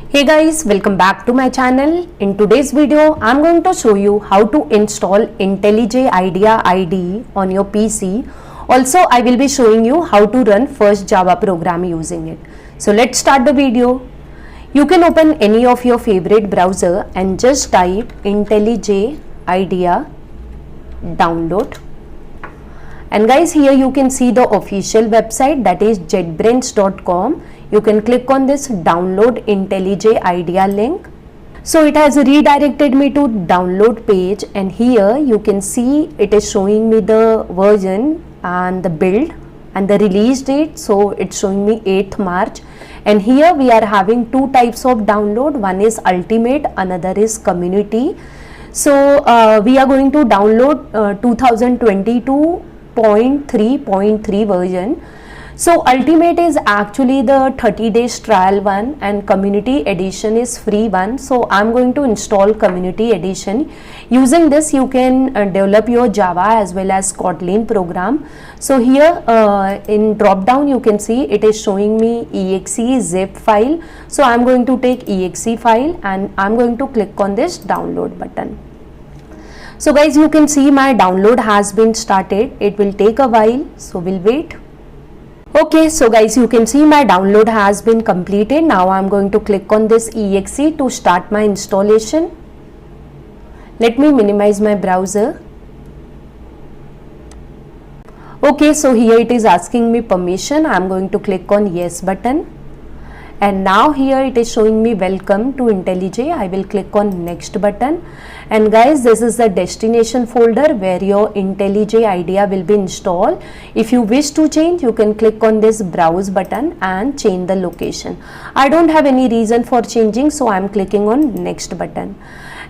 Hey guys, welcome back to my channel. In today's video, I'm going to show you how to install IntelliJ IDEA IDE on your PC. Also, I will be showing you how to run first Java program using it. So let's start the video. You can open any of your favorite browser and just type IntelliJ IDEA download. And guys, here you can see the official website, that is jetbrains.com. You can click on this download IntelliJ IDEA link. So it has redirected me to download page, and here you can see it is showing me the version and the build and the release date. So it's showing me 8th March, and here we are having two types of download. One is ultimate, another is community. So we are going to download 2022.3.3 version. So ultimate is actually the 30 days trial one, and community edition is free one. So I'm going to install community edition. Using this you can develop your Java as well as Kotlin program. So here in drop down you can see it is showing me exe zip file. So I'm going to take exe file and I'm going to click on this download button. So guys, you can see my download has been started. It will take a while, so we'll wait. Okay, so guys, you can see my download has been completed. Now I'm going to click on this exe to start my installation. Let me minimize my browser. Okay, so here it is asking me permission. I'm going to click on yes button. And now here it is showing me welcome to IntelliJ. I will click on next button. And guys, this is the destination folder where your IntelliJ IDEA will be installed. If you wish to change, you can click on this browse button and change the location. I don't have any reason for changing, so I'm clicking on next button.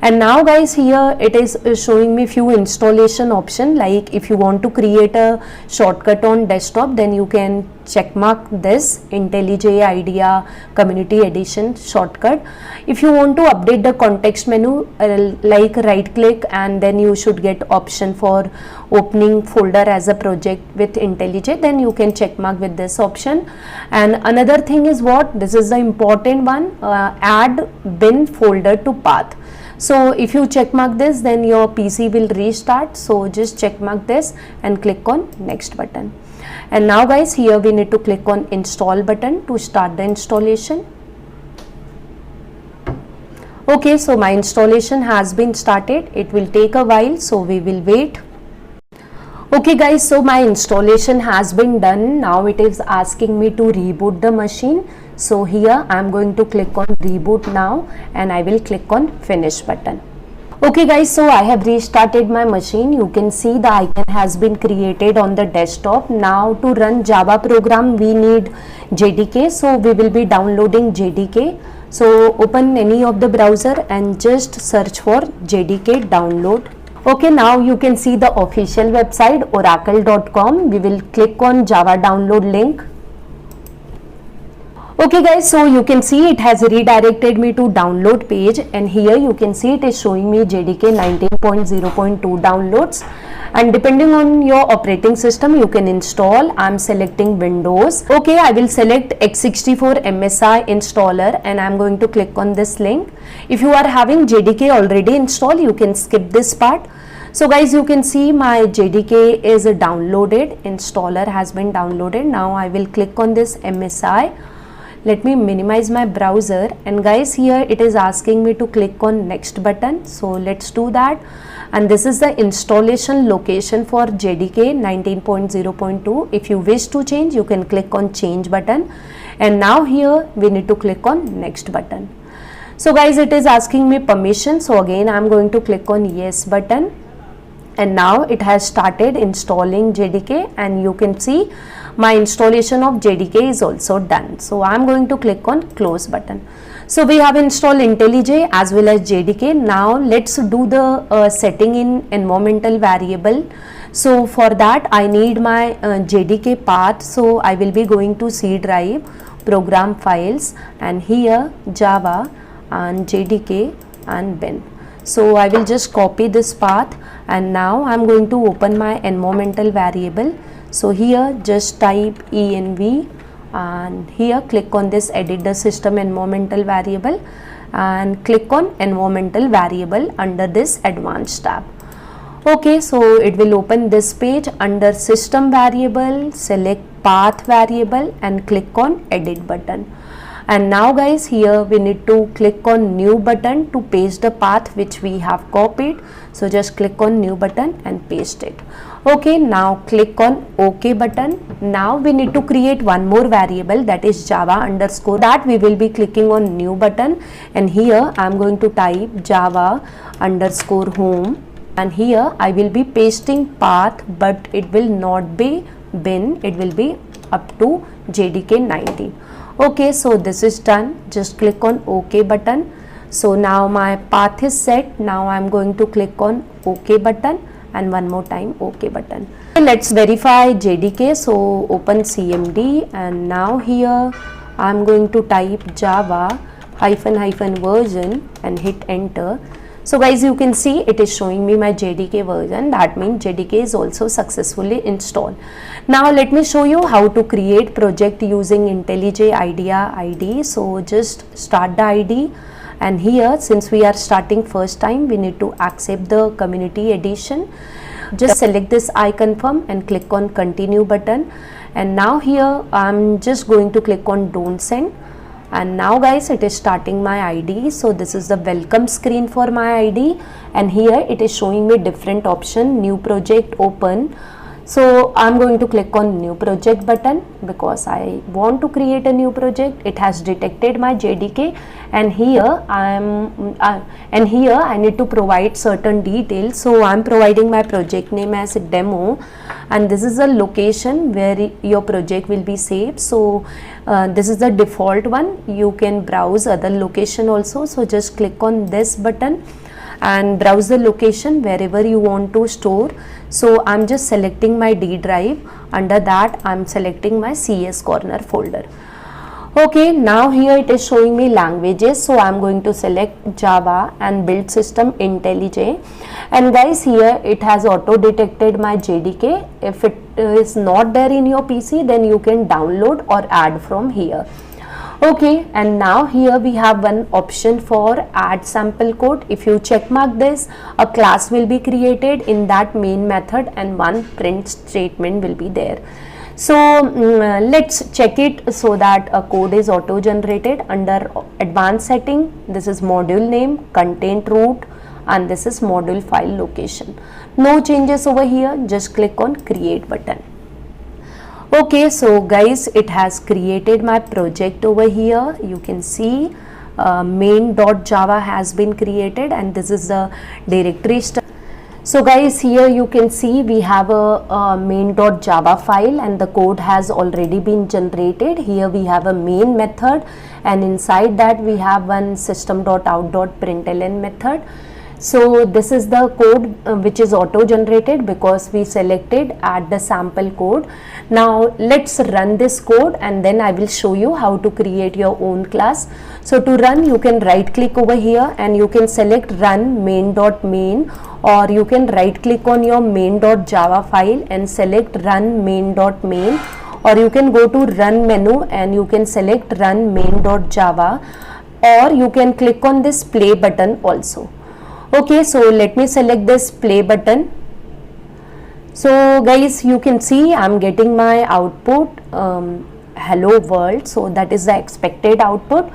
And now guys, here it is showing me few installation option, like if you want to create a shortcut on desktop, then you can check mark this IntelliJ IDEA community edition shortcut. If you want to update the context menu, like right click and then you should get option for opening folder as a project with IntelliJ, then you can check mark with this option. And another thing is what, this is the important one, add bin folder to path. So if you check mark this, then your PC will restart. So just check mark this and click on next button. And now guys, here we need to click on install button to start the installation. Okay, so my installation has been started. It will take a while, so we will wait. Okay guys, so my installation has been done. Now it is asking me to reboot the machine. So here I am going to click on reboot now and I will click on finish button. Okay guys, so I have restarted my machine. You can see the icon has been created on the desktop. Now to run Java program we need JDK. So we will be downloading JDK. So open any of the browser and just search for JDK download. Okay, now you can see the official website oracle.com. We will click on Java download link. Okay guys, so you can see it has redirected me to download page, and here you can see it is showing me JDK 19.0.2 downloads, and depending on your operating system you can install. I'm selecting Windows. Okay, I will select x64 MSI installer and I'm going to click on this link. If you are having JDK already installed, you can skip this part. So guys, you can see my JDK is downloaded, installer has been downloaded. Now I will click on this MSI. Let me minimize my browser, and guys, here it is asking me to click on next button. So let's do that. And this is the installation location for JDK 19.0.2. If you wish to change, you can click on change button. And now here we need to click on next button. So guys, it is asking me permission. So again, I'm going to click on yes button. And now it has started installing JDK, and you can see my installation of JDK is also done. So I'm going to click on close button. So we have installed IntelliJ as well as JDK. Now let's do the setting in environmental variable. So for that I need my JDK path. So I will be going to C drive, program files, and here Java and JDK and bin. So I will just copy this path, and now I'm going to open my environmental variable. So here just type env and here click on this edit the system environmental variable and click on environmental variable under this advanced tab. Okay, so it will open this page. Under system variable, select path variable and click on edit button. And now guys, here we need to click on new button to paste the path which we have copied. So just click on new button and paste it. Okay, now click on OK button. Now we need to create one more variable, that is Java underscore. That we will be clicking on new button, and here I am going to type Java underscore home, and here I will be pasting path, but it will not be bin, it will be up to JDK 90. Okay, so this is done. Just click on OK button. So now my path is set. Now I am going to click on OK button and one more time OK button. Let's verify JDK. So open CMD, and now here I am going to type Java -- version and hit enter. So guys, you can see it is showing me my JDK version. That means JDK is also successfully installed. Now let me show you how to create project using IntelliJ IDEA ID. So just start the ID, and here since we are starting first time, we need to accept the community edition. Just select this I confirm and click on continue button, and now here I'm just going to click on don't send. And now guys, it is starting my ID. So this is the welcome screen for my ID, and here it is showing me different option, new project, open. So I'm going to click on new project button because I want to create a new project. It has detected my JDK, and here I need to provide certain details. So I'm providing my project name as demo, and this is the location where your project will be saved. So this is the default one. You can browse other location also. So just click on this button and browse the location wherever you want to store. So I'm just selecting my D drive. Under that I'm selecting my CS corner folder. Okay, now here it is showing me languages. So I'm going to select Java and build system IntelliJ. And guys, here it has auto detected my JDK. If it is not there in your PC, then you can download or add from here. Okay, and now here we have one option for add sample code. If you check mark this, a class will be created in that main method and one print statement will be there. So let's check it so that a code is auto generated. Under advanced setting, this is module name, content root, and this is module file location. No changes over here. Just click on create button. Okay, so guys, it has created my project over here. You can see main.java has been created, and this is the directory. So guys, here you can see we have a main.java file, and the code has already been generated. Here we have a main method, and inside that we have one system.out.println method. So this is the code which is auto generated because we selected add the sample code. Now let's run this code, and then I will show you how to create your own class. So to run, you can right click over here and you can select run main.main, or you can right click on your main.java file and select run main.main, or you can go to run menu and you can select run main.java, or you can click on this play button also. Okay, so let me select this play button. So guys, you can see I'm getting my output hello world. So that is the expected output.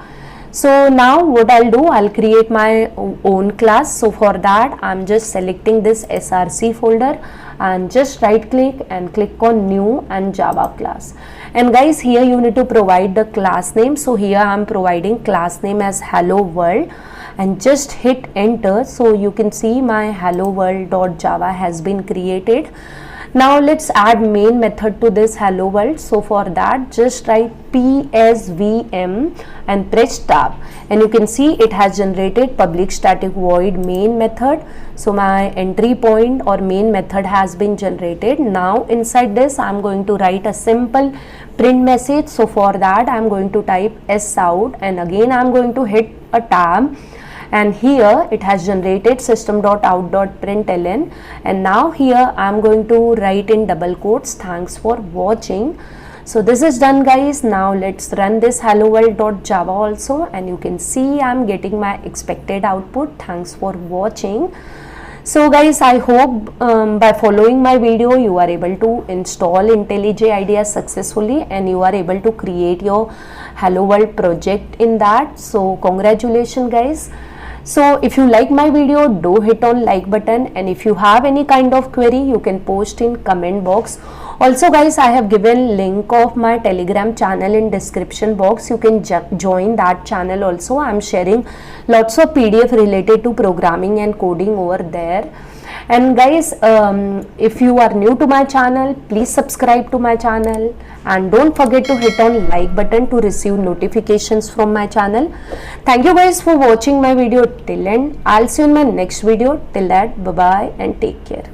So now what I'll do, I'll create my own class. So for that, I'm just selecting this src folder and just right click and click on new and Java class. And guys, here you need to provide the class name. So here I'm providing class name as hello world, and just hit enter. So you can see my hello world.java has been created. Now let's add main method to this hello world. So for that, just write psvm and press tab, and you can see it has generated public static void main method. So my entry point or main method has been generated. Now inside this, I'm going to write a simple print message. So for that, I'm going to type sout, and again I'm going to hit a tab, and here it has generated system.out.println. And now here I'm going to write in double quotes, thanks for watching. So this is done guys. Now let's run this hello world.java also, and you can see I'm getting my expected output. Thanks for watching. So guys, I hope by following my video you are able to install IntelliJ IDEA successfully and you are able to create your hello world project in that. So congratulations guys. So if you like my video, do hit on like button, and if you have any kind of query you can post in comment box. Also guys, I have given link of my Telegram channel in description box. You can join that channel also. I am sharing lots of PDF related to programming and coding over there. And guys, if you are new to my channel, please subscribe to my channel and don't forget to hit on like button to receive notifications from my channel. Thank you guys for watching my video till end. I'll see you in my next video. Till that, bye bye and take care.